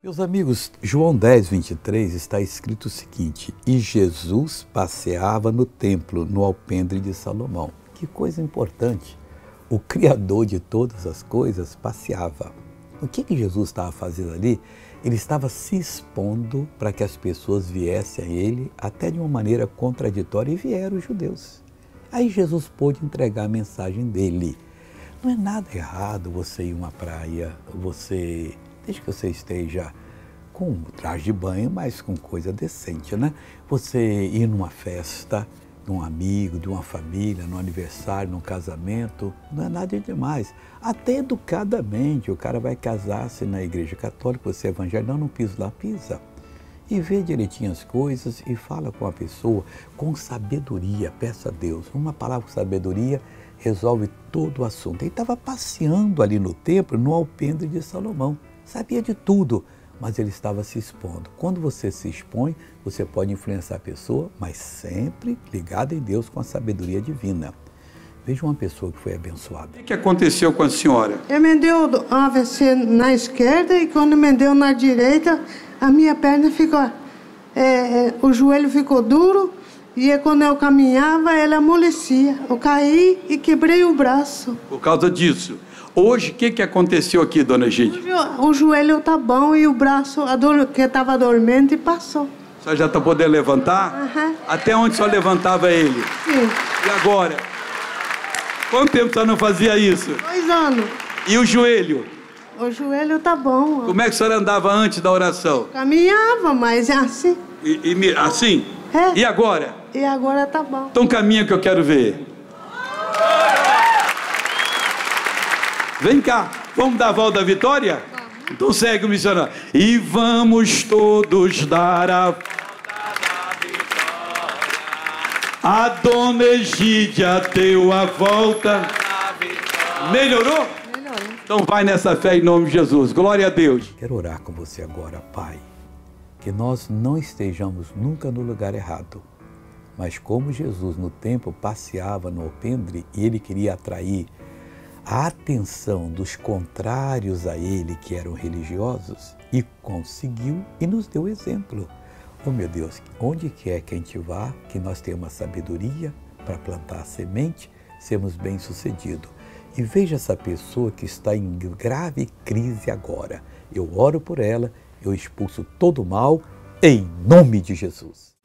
Meus amigos, João 10, 23 está escrito o seguinte: e Jesus passeava no templo, no alpendre de Salomão. Que coisa importante! O Criador de todas as coisas passeava. O que Jesus estava fazendo ali? Ele estava se expondo para que as pessoas viessem a ele, até de uma maneira contraditória, e vieram os judeus. Aí Jesus pôde entregar a mensagem dele. Não é nada errado você ir a uma praia, desde que você esteja com traje de banho, mas com coisa decente, né? Você ir numa festa de um amigo, de uma família, num aniversário, num casamento, não é nada demais. Até educadamente, o cara vai casar-se na igreja católica, você é evangélico, não pisa lá, pisa. E vê direitinho as coisas e fala com a pessoa com sabedoria, peça a Deus. Uma palavra com sabedoria resolve todo o assunto. Ele estava passeando ali no templo, no alpendre de Salomão. Sabia de tudo, mas ele estava se expondo. Quando você se expõe, você pode influenciar a pessoa, mas sempre ligado em Deus com a sabedoria divina. Veja uma pessoa que foi abençoada. O que aconteceu com a senhora? Ele me deu um AVC na esquerda e quando me deu na direita, a minha perna ficou... o joelho ficou duro e quando eu caminhava, ele amolecia. Eu caí e quebrei o braço. Por causa disso. Hoje, o que aconteceu aqui, dona Gide? O joelho está bom e o braço, que estava dormente, passou. A senhora já está podendo levantar? Uhum. Até onde só levantava ele? Sim. E agora? Quanto tempo a senhora não fazia isso? 2 anos. E o joelho? O joelho está bom. Como é que a senhora andava antes da oração? Caminhava, mas é assim. Assim? É. E agora? E agora está bom. Então caminha que eu quero ver. Vem cá, vamos dar a volta da vitória? Então segue o missionário. E vamos todos dar a volta da vitória. A dona Egídia deu a volta. Melhorou? Melhorou. Então vai nessa fé em nome de Jesus. Glória a Deus. Quero orar com você agora, Pai, que nós não estejamos nunca no lugar errado. Mas como Jesus no templo passeava no alpendre e ele queria atrair a atenção dos contrários a ele, que eram religiosos, e conseguiu e nos deu exemplo. Oh meu Deus, onde quer que a gente vá, que nós tenhamos a sabedoria para plantar a semente, sermos bem-sucedidos. E veja essa pessoa que está em grave crise agora. Eu oro por ela, eu expulso todo o mal, em nome de Jesus.